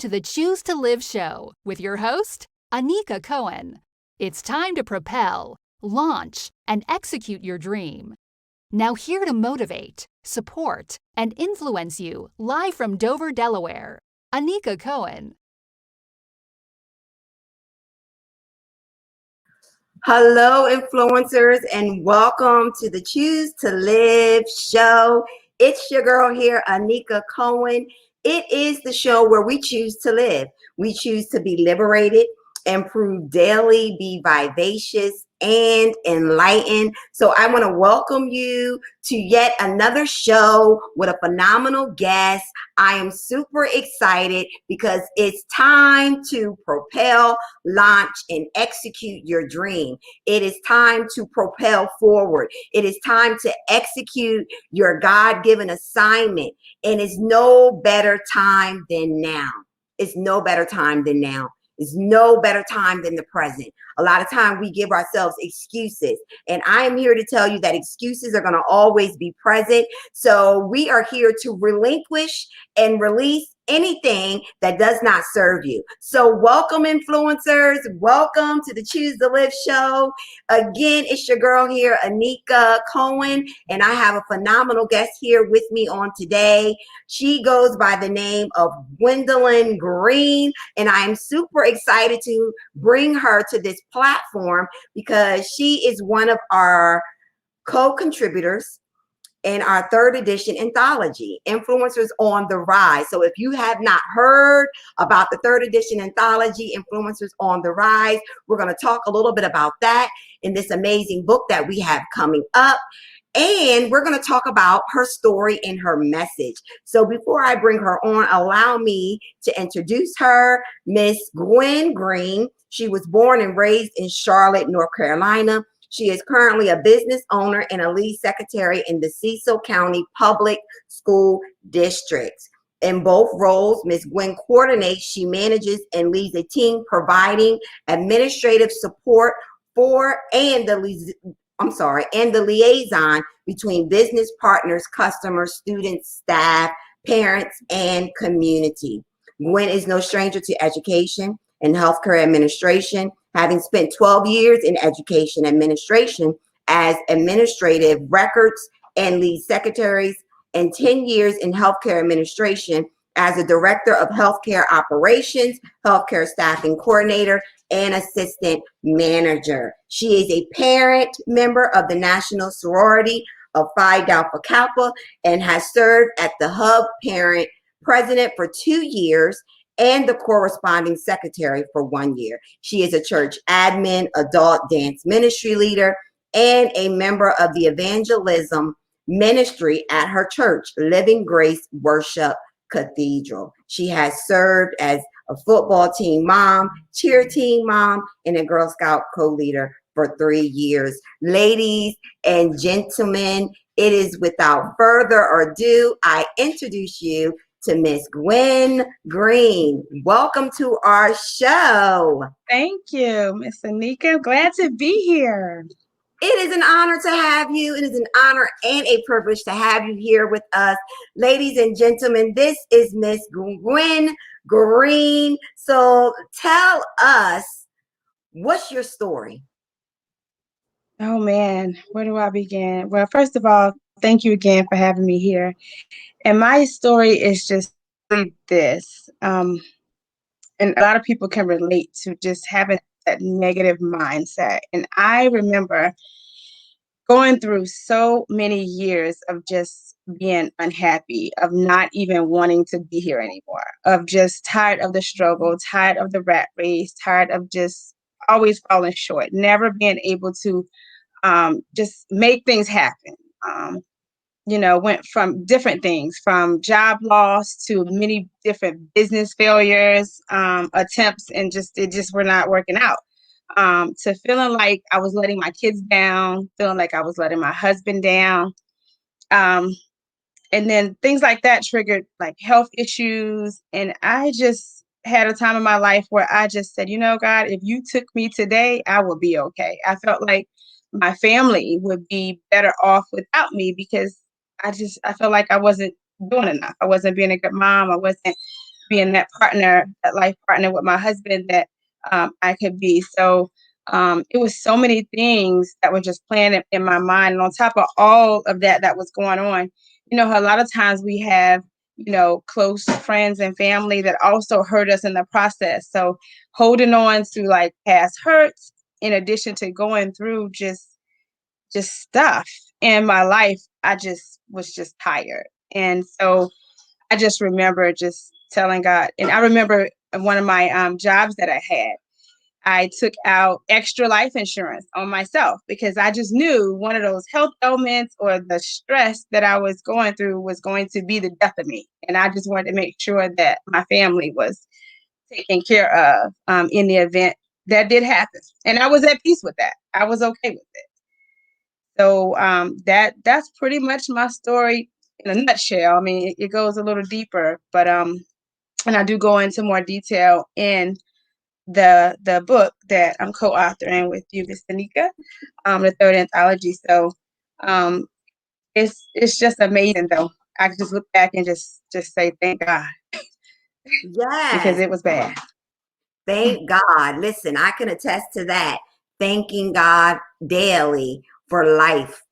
to the Choose to Live show with your host, Anika Cohen. It's time to propel, launch, and execute your dream. Now here to motivate, support, and influence you live from Dover, Delaware, Anika Cohen. Hello, influencers, and welcome to the Choose to Live show. It's your girl here, Anika Cohen. It is the show where we choose to live. We choose to be liberated, improve daily, be vivacious, and enlightened. So I want to welcome you to yet another show with a phenomenal guest. I am super excited because it's time to propel, launch, and execute your dream. It is time to propel forward. It is time to execute your God-given assignment. And it's no better time than now. It's no better time than now. It's no better time than the present. A lot of time we give ourselves excuses. And I am here to tell you that excuses are going to always be present. So we are here to relinquish and release anything that does not serve you. So welcome, influencers. Welcome to the Choose to Live show. Again, it's your girl here, Anika Cohen, and I have a phenomenal guest here with me on today. She goes by the name of Gwendolyn Green, and I am super excited to bring her to this platform because she is one of our co-contributors in our third edition anthology, Influencers on the Rise. So if you have not heard about the third edition anthology, Influencers on the Rise, we're going to talk a little bit about that in this amazing book that we have coming up. And we're going to talk about her story and her message. So before I bring her on, allow me to introduce her, Miss Gwen Green. She was born and raised in Charlotte, North Carolina. She is currently a business owner and a lead secretary in the Cecil County Public School District. In both roles, Ms. Gwen coordinates, she manages and leads a team providing administrative support for and the liaison between business partners, customers, students, staff, parents, and community. Gwen is no stranger to education and healthcare administration, having spent 12 years in education administration as administrative records and lead secretaries, and 10 years in healthcare administration as a director of healthcare operations, healthcare staffing coordinator, and assistant manager. She is a parent member of the National Sorority of Phi Delta Kappa and has served as the hub parent president for 2 years and the corresponding secretary for 1 year. She is a church admin, adult dance ministry leader, and a member of the evangelism ministry at her church, Living Grace Worship Cathedral. She has served as a football team mom, cheer team mom, and a Girl Scout co-leader for 3 years. Ladies and gentlemen, it is without further ado, I introduce you to Miss Gwen Green. Welcome to our show. Thank you, Miss Anika. Glad to be here. It is an honor to have you. It is an honor and a privilege to have you here with us. Ladies and gentlemen, this is Miss Gwen Green. So tell us, what's your story? Oh man, where do I begin? Well, first of all, thank you again for having me here. And my story is just this. And a lot of people can relate to just having that negative mindset. And I remember going through so many years of just being unhappy, of not even wanting to be here anymore, of just tired of the struggle, tired of the rat race, tired of just always falling short, never being able to just make things happen. Went from different things, from job loss to many different business failures, attempts, and it just were not working out. To feeling like I was letting my kids down, feeling like I was letting my husband down. And then things like that triggered like health issues. And I just had a time in my life where I just said, God, if you took me today, I will be okay. I felt like my family would be better off without me because I felt like I wasn't doing enough. I wasn't being a good mom. I wasn't being that partner, that life partner with my husband that I could be. So it was so many things that were just playing in my mind. And on top of all of that was going on, you know, a lot of times we have, you know, close friends and family that also hurt us in the process. So holding on to like past hurts, in addition to going through just stuff in my life, I just was just tired. And so I just remember just telling God, and I remember one of my jobs that I had, I took out extra life insurance on myself because I just knew one of those health ailments or the stress that I was going through was going to be the death of me. And I just wanted to make sure that my family was taken care of in the event that did happen. And I was at peace with that. I was okay with it. So that's pretty much my story in a nutshell. I mean, it goes a little deeper, but and I do go into more detail in the book that I'm co-authoring with you, Miss Tanika, the third anthology. So um, it's just amazing, though. I can just look back and just say thank God because Yes. it was bad. Thank God. Listen, I can attest to that. Thanking God daily for life.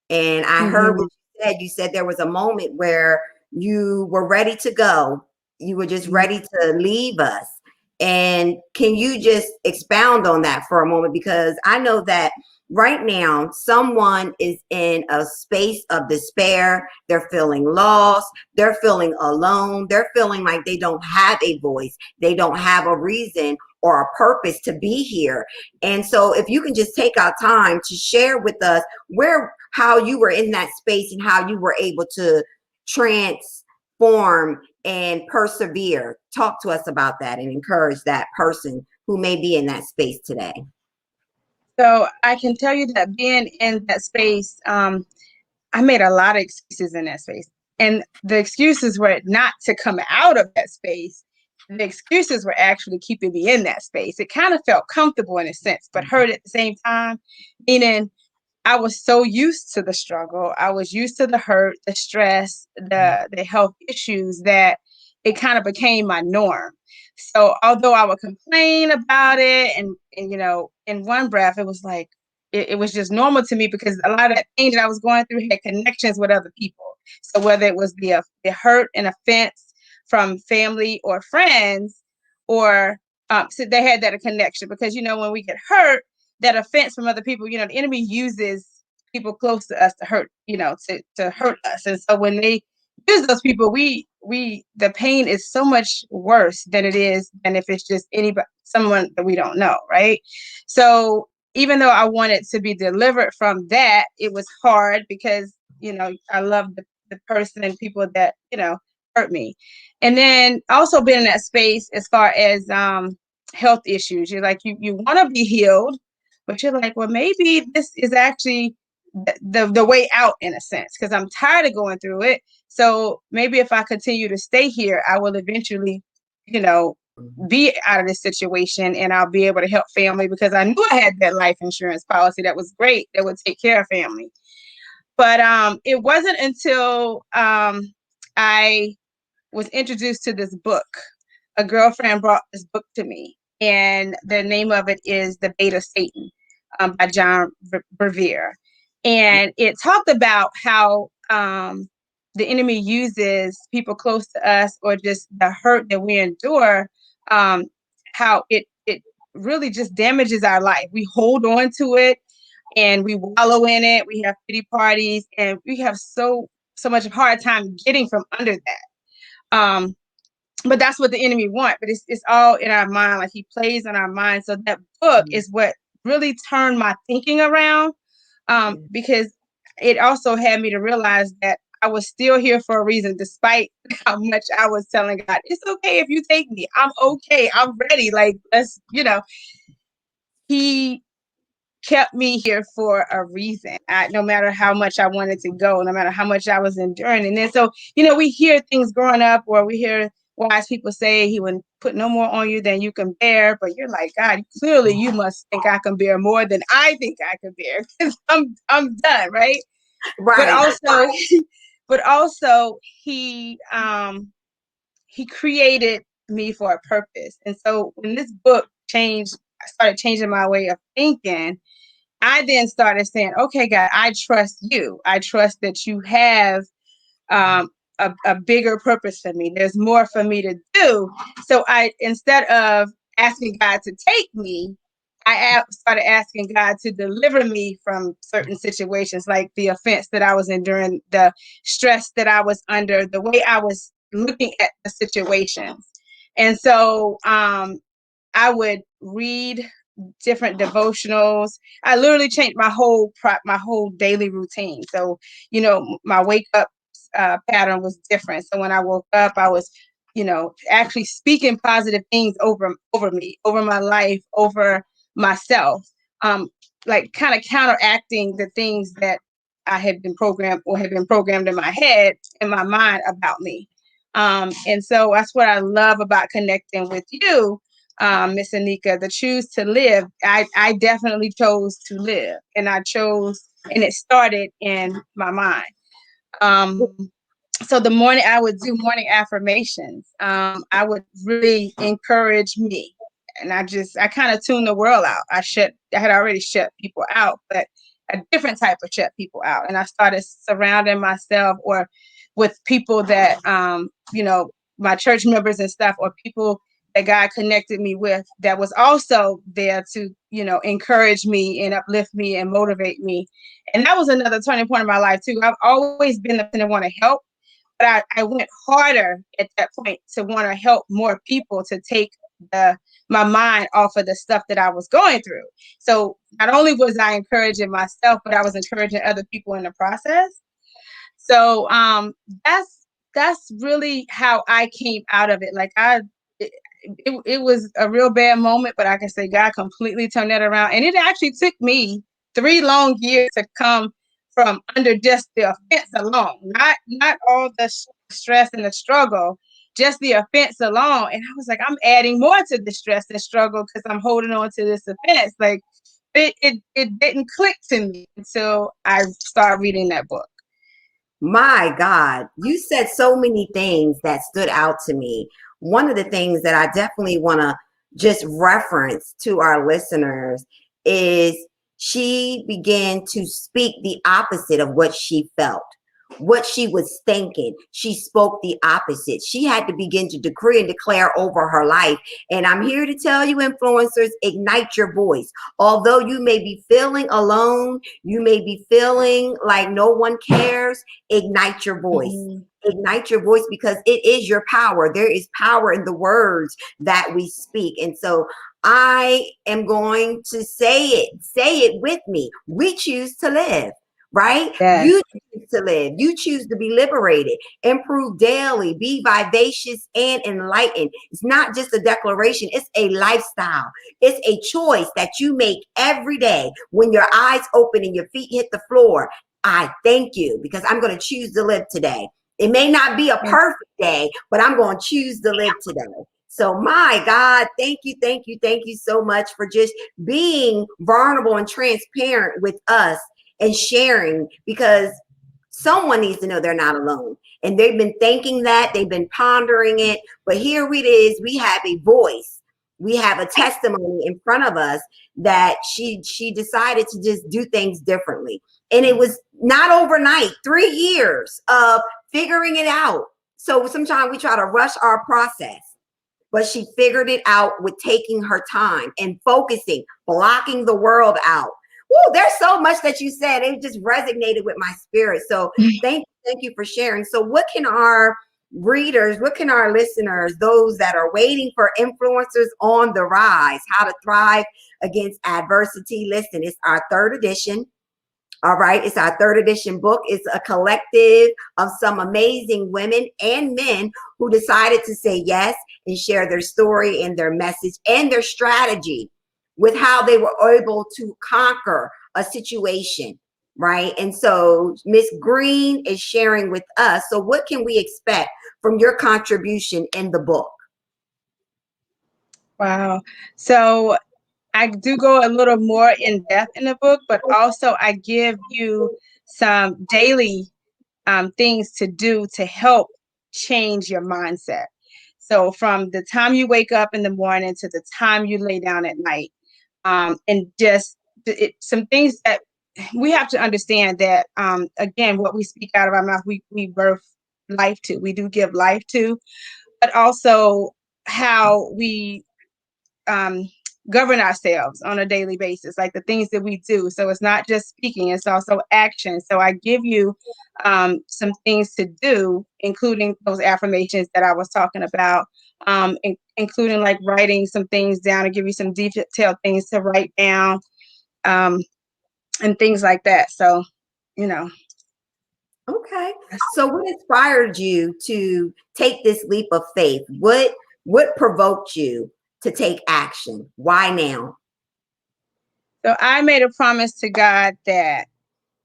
And I heard Mm-hmm. what you said. You said there was a moment where you were ready to go. You were just ready to leave us. And can you just expound on that for a moment? Because I know that right now, someone is in a space of despair. They're feeling lost. They're feeling alone. They're feeling like they don't have a voice. They don't have a reason or a purpose to be here. And so if you can just take our time to share with us how you were in that space and how you were able to transform and persevere. Talk to us about that and encourage that person who may be in that space today. So I can tell you that being in that space, I made a lot of excuses in that space. And the excuses were not to come out of that space. The excuses were actually keeping me in that space. It kind of felt comfortable in a sense, but hurt at the same time, meaning I was so used to the struggle. I was used to the hurt, the stress, the health issues that it kind of became my norm. So although I would complain about it and you know, in one breath, it was like it was just normal to me because a lot of that pain that I was going through had connections with other people. So whether it was the hurt and offense from family or friends, or so they had that a connection because you know when we get hurt, that offense from other people, you know, the enemy uses people close to us to hurt, you know, to hurt us. And so when they use those people, we the pain is so much worse than it is than if it's just anybody, someone that we don't know, right? So even though I wanted to be delivered from that, it was hard because, you know, I love the person and people that, you know, hurt me. And then also being in that space as far as health issues, you're like you want to be healed, but you're like, well, maybe this is actually the way out in a sense, because I'm tired of going through it. So maybe if I continue to stay here, I will eventually, you know, be out of this situation and I'll be able to help family because I knew I had that life insurance policy that was great that would take care of family. But it wasn't until I was introduced to this book. A girlfriend brought this book to me, and the name of it is The Bait of Satan by John Bevere. And it talked about how the enemy uses people close to us or just the hurt that we endure, how it really just damages our life. We hold on to it and we wallow in it. We have pity parties and we have so much hard time getting from under that. But that's what the enemy want. But it's all in our mind. Like he plays in our mind. So that book is what really turned my thinking around. Because it also had me to realize that I was still here for a reason, despite how much I was telling God, it's okay if you take me. I'm okay. I'm ready. Like let's, you know, he kept me here for a reason. No matter how much I wanted to go, no matter how much I was enduring. And then so, you know, we hear things growing up or we hear wise people say he would put no more on you than you can bear. But you're like, God, clearly you must think I can bear more than I think I can bear because I'm done, right? But Right. also, but also he created me for a purpose. And so when this book changed, I started changing my way of thinking. I then started saying, okay, God, I trust you. I trust that you have um, a bigger purpose for me. There's more for me to do. So instead of asking God to take me, I started asking God to deliver me from certain situations, like the offense that I was enduring, the stress that I was under, the way I was looking at the situations. And so I would read different devotionals. I literally changed my whole daily routine. So, my wake up pattern was different. So when I woke up, I was, actually speaking positive things over me, over my life, over myself. Like kind of counteracting the things that I had been programmed or had been programmed in my head, in my mind about me. And so that's what I love about connecting with you, Miss Anika, the choose to live. I definitely chose to live, and and it started in my mind. So the morning I would do morning affirmations. I would really encourage me, and I kind of tuned the world out. I had already shut people out, but a different type of shut people out, and I started surrounding myself or with people that my church members and stuff, or people that God connected me with that was also there to encourage me and uplift me and motivate me. And that was another turning point in my life too. I've always been the person that want to help, but I went harder at that point to want to help more people, to take my mind off of the stuff that I was going through. So not only was I encouraging myself, but I was encouraging other people in the process. So that's really how I came out of it. Like it was a real bad moment, but I can say God completely turned that around. And it actually took me 3 long years to come from under just the offense alone, not all the stress and the struggle, just the offense alone. And I was like, I'm adding more to the stress and struggle because I'm holding on to this offense. Like it didn't click to me until I started reading that book. My God, you said so many things that stood out to me. One of the things that I definitely want to just reference to our listeners is she began to speak the opposite of what she felt, what she was thinking. She spoke the opposite. She had to begin to decree and declare over her life. And I'm here to tell you, influencers, ignite your voice. Although you may be feeling alone, you may be feeling like no one cares, ignite your voice. Mm-hmm. Ignite your voice, because it is your power. There is power in the words that we speak. And so I am going to say it with me. We choose to live, right? Yes. You choose to live. You choose to be liberated, improve daily, be vivacious and enlightened. It's not just a declaration. It's a lifestyle. It's a choice that you make every day when your eyes open and your feet hit the floor. I thank you because I'm going to choose to live today. It may not be a perfect day, but I'm going to choose to live today. So my God, thank you so much for just being vulnerable and transparent with us and sharing, because someone needs to know they're not alone. And they've been thinking that, they've been pondering it, but here it is, we have a voice. We have a testimony in front of us that she decided to just do things differently. And it was not overnight, 3 years of figuring it out. So sometimes we try to rush our process, but she figured it out with taking her time and focusing, blocking the world out. Woo, there's so much that you said. It just resonated with my spirit. So thank you for sharing. So what can our readers, what can our listeners, those that are waiting for influencers on the rise, how to thrive against adversity? Listen, it's our 3rd edition. All right. It's our 3rd edition book. It's a collective of some amazing women and men who decided to say yes and share their story and their message and their strategy with how they were able to conquer a situation. Right. And so Miss Green is sharing with us. So what can we expect from your contribution in the book? Wow. So I do go a little more in depth in the book, but also I give you some daily things to do to help change your mindset. So from the time you wake up in the morning to the time you lay down at night, and just some things that we have to understand that, again, what we speak out of our mouth, we birth life to, we do give life to, but also how we um, govern ourselves on a daily basis, like the things that we do. So it's not just speaking, it's also action. So I give you some things to do, including those affirmations that I was talking about, including like writing some things down, and give you some detailed things to write down, um, and things like that. So, you know. Okay. So what inspired you to take this leap of faith? What provoked you to take action? Why now? So I made a promise to God that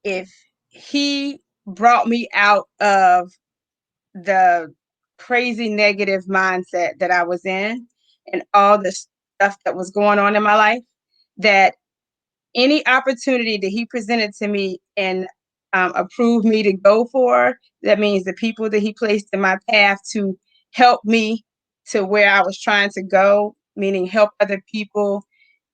if He brought me out of the crazy negative mindset that I was in and all the stuff that was going on in my life, that any opportunity that He presented to me and approved me to go for, that means the people that He placed in my path to help me to where I was trying to go, meaning help other people,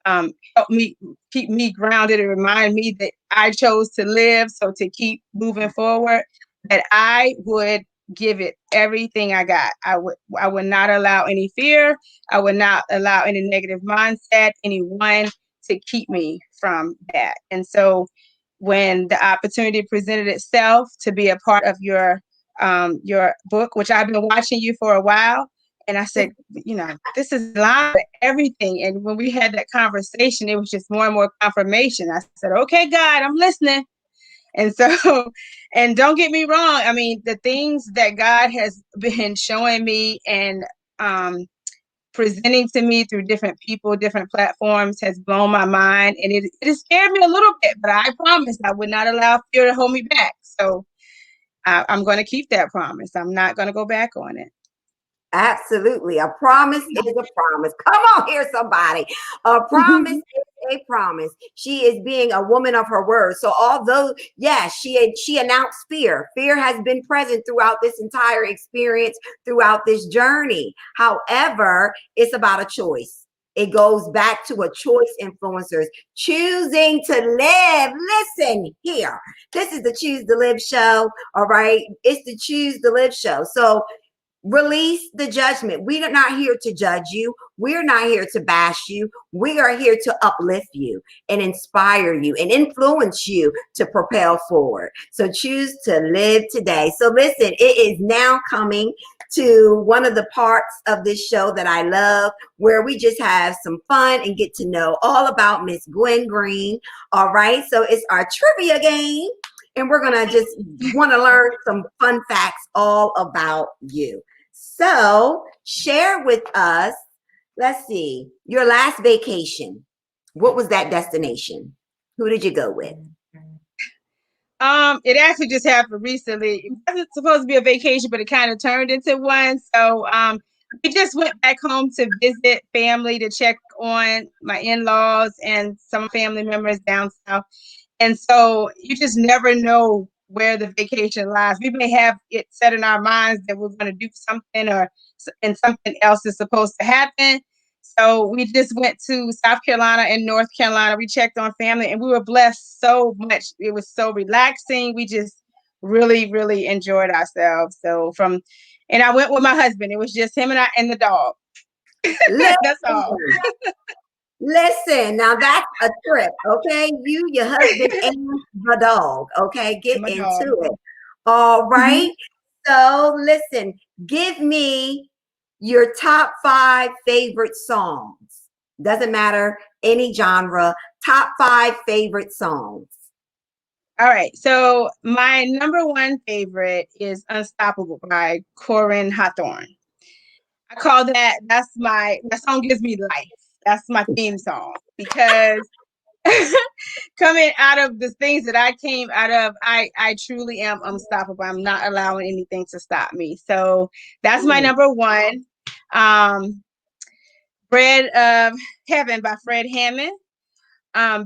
help me keep me grounded and remind me that I chose to live. So to keep moving forward, that I would give it everything I got. I would not allow any fear. I would not allow any negative mindset, anyone to keep me from that. And so when the opportunity presented itself to be a part of your book, which I've been watching you for a while, and I said, this is line with everything. And when we had that conversation, it was just more and more confirmation. I said, okay, God, I'm listening. And so, and don't get me wrong, I mean, the things that God has been showing me and presenting to me through different people, different platforms has blown my mind. And it has scared me a little bit, but I promised I would not allow fear to hold me back. So I'm going to keep that promise. I'm not going to go back on it. Absolutely. A promise is a promise. Come on here, somebody. A promise is a promise. She is being a woman of her word. So although, yes, she announced fear. Fear has been present throughout this entire experience, throughout this journey. However, it's about a choice. It goes back to a choice, influencers choosing to live. Listen here. This is the Choose to Live show. All right. It's the Choose to Live show. So release the judgment. We are not here to judge you. We're not here to bash you. We are here to uplift you and inspire you and influence you to propel forward. So choose to live today. So listen, it is now coming to one of the parts of this show that I love, where we just have some fun and get to know all about Miss Gwen Green. All right. So it's our trivia game. And we're going to just want to learn some fun facts all about you. So share with us, let's see, your last vacation. What was that destination? Who did you go with? It actually just happened recently. It wasn't supposed to be a vacation, but it kind of turned into one. So we just went back home to visit family, to check on my in-laws and some family members down south. And so you just never know where the vacation lies. We may have it set in our minds that we're going to do something, and something else is supposed to happen. So we just went to South Carolina and North Carolina. We checked on family, and we were blessed so much. It was so relaxing. We just really, really enjoyed ourselves. And I went with my husband. It was just him and I and the dog. That's all. Listen, now that's a trip, okay? You, your husband, and the dog, okay? Get And my dog. into it. All right. So listen, give me your top 5 favorite songs. Doesn't matter any genre. Top 5 favorite songs. All right. So my number one favorite is Unstoppable by Corinne Hawthorne. I call that song gives me life. That's my theme song, because coming out of the things that I came out of, I truly am unstoppable. I'm not allowing anything to stop me. So that's my number one. Bread of Heaven by Fred Hammond.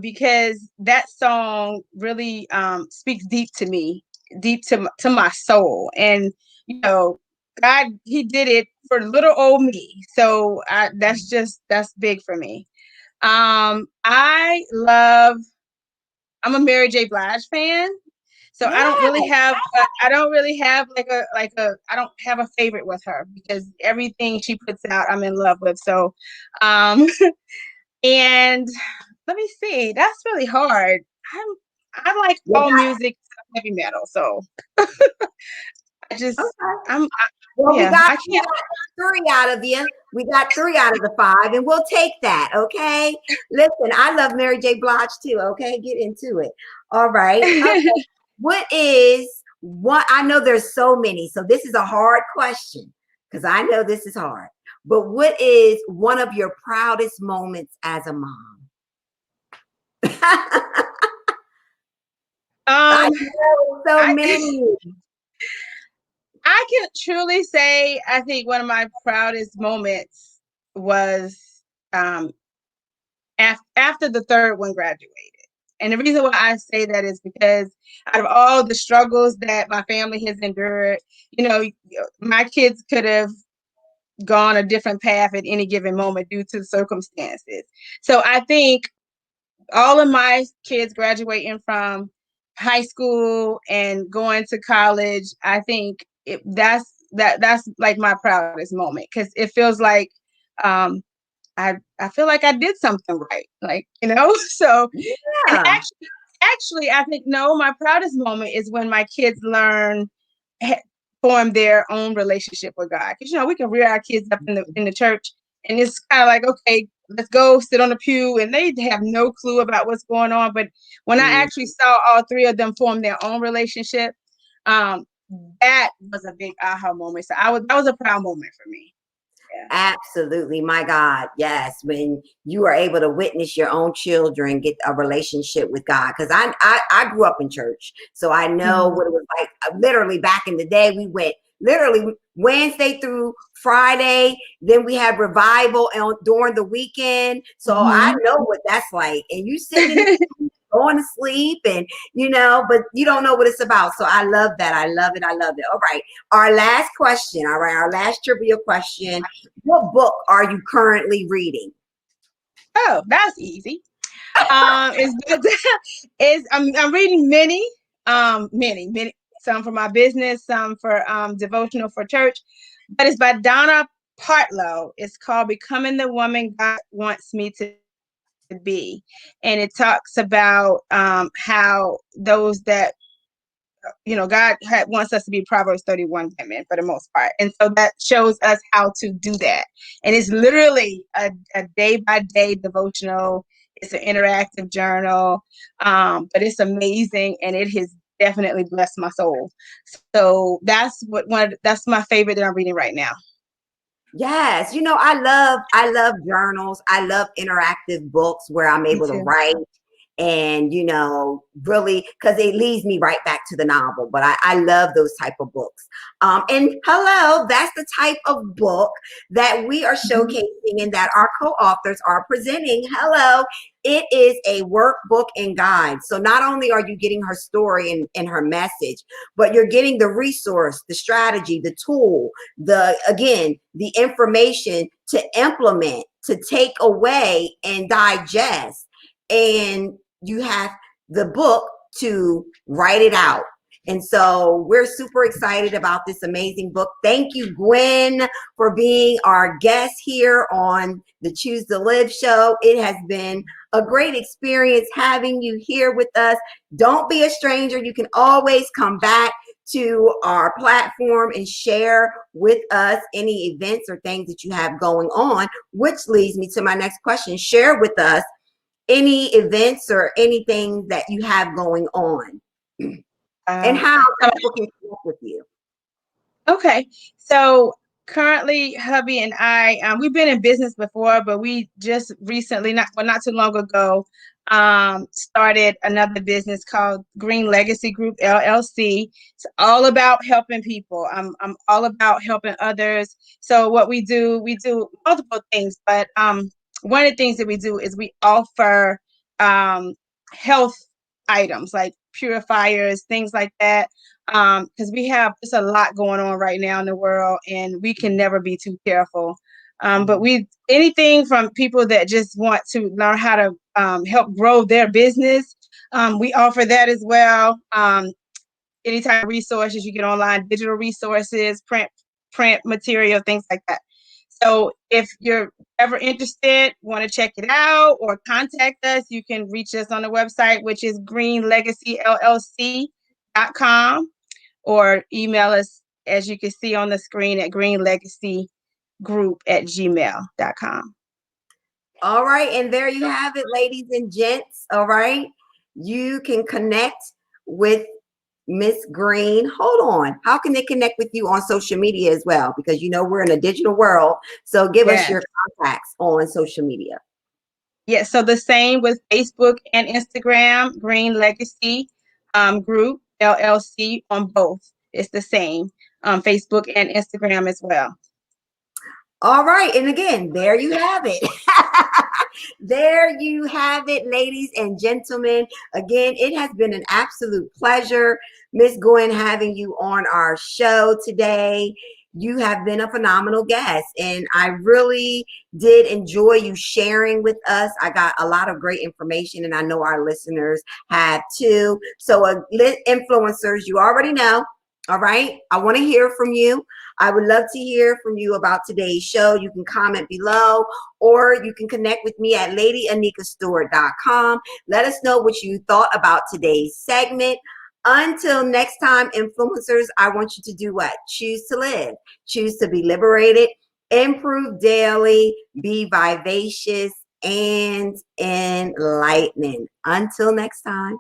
Because that song really speaks deep to me, deep to my soul. And, God, he did it for little old me. So that's big for me. I love, I'm a Mary J. Blige fan. So Yeah. I don't really have I don't have a favorite with her because everything she puts out, I'm in love with. So, um, and let me see, that's really hard. I like Well, all music, heavy metal. So I just, okay. Well, yeah, I we can't. got three out of you. We got three out of the five, and we'll take that. Okay. Listen, I love Mary J. Blige too. Okay, get into it. All right. What is what? I know there's so many, so this is a hard question because I know this is hard. But what is one of your proudest moments as a mom? I um, know so I many. I can truly say I think one of my proudest moments was um after the third one graduated. And the reason why I say that is because out of all the struggles that my family has endured, you know, my kids could have gone a different path at any given moment due to circumstances. So I think all of my kids graduating from high school and going to college, I think that's like my proudest moment because it feels like um, I feel like I did something right, like So, and Yeah. actually, I think no, my proudest moment is when my kids ha- form their own relationship with God. Because we can rear our kids up in the church, and it's kind of like, okay, let's go sit on the pew, and they have no clue about what's going on. But when I Mm. actually saw all three of them form their own relationship, um, that was a big aha moment. So that was a proud moment for me. Yeah. Absolutely, my God, yes. When you are able to witness your own children get a relationship with God, because I grew up in church, so I know Mhm. what it was like. Literally back in the day, we went literally Wednesday through Friday. Then we had revival during the weekend, so I Mhm. know what that's like. And you sitting in the going to sleep and but you don't know what it's about. So I love that. I love it. I love it. All right. Our last question. All right. Our last trivia question. What book are you currently reading? Oh, that's easy. Is is I'm reading many, some for my business, some for devotional for church, but it's by Donna Partlow. It's called Becoming the Woman God Wants Me to Be, and it talks about how those that God wants us to be Proverbs 31 women for the most part. And so that shows us how to do that. And it's literally a day by day devotional. It's an interactive journal, but it's amazing and it has definitely blessed my soul. So that's my favorite that I'm reading right now. Yes, I love journals. I love interactive books where I'm Me able to too. write and really because it leads me right back to the novel. But I love those type of books. And hello, that's the type of book that we are Mhm. showcasing and that our co-authors are presenting. Hello, it is a workbook and guide. So not only are you getting her story and her message, but you're getting the resource, the strategy, the tool, the information to implement, to take away and digest, and you have the book to write it out. And so we're super excited about this amazing book. Thank you, Gwen, for being our guest here on the Choose to Live show. It has been a great experience having you here with us. Don't be a stranger. You can always come back to our platform and share with us any events or things that you have going on, which leads me to my next question. Share with us any events or anything that you have going on and Um, how people can connect with you. Okay. So currently, hubby and I, we've been in business before, but we just recently, not too long ago, started another business called Green Legacy Group LLC. It's all about helping people. I'm all about helping others. So what we do multiple things, but one of the things that we do is we offer health items like purifiers, things like that. Because we have just a lot going on right now in the world, and we can never be too careful. But anything from people that just want to learn how to help grow their business, we offer that as well. Any type of resources you get online, digital resources, print material, things like that. So if you're ever interested, want to check it out or contact us, you can reach us on the website, which is greenlegacyllc.com, or email us, as you can see on the screen, at greenlegacygroup@gmail.com. All right, and there you have it, ladies and gents. All right, you can connect with Miss Green. Hold on, how can they connect with you on social media as well? Because you know we're in a digital world, so give us your contacts on social media. Yeah, so the same with Facebook and Instagram, Green Legacy Group LLC, on both. It's the same, Facebook and Instagram as well. All right, and again, there you have it. There you have it, ladies and gentlemen. Again, it has been an absolute pleasure, Miss Gwen, having you on our show today. You have been a phenomenal guest, and I really did enjoy you sharing with us. I got a lot of great information, and I know our listeners have too. So, influencers, you already know. All right, I want to hear from you. I would love to hear from you about today's show. You can comment below, or you can connect with me at ladyanikastore.com. Let us know what you thought about today's segment. Until next time, influencers, I want you to do what? Choose to live. Choose to be liberated, improve daily, be vivacious, and enlightening. Until next time.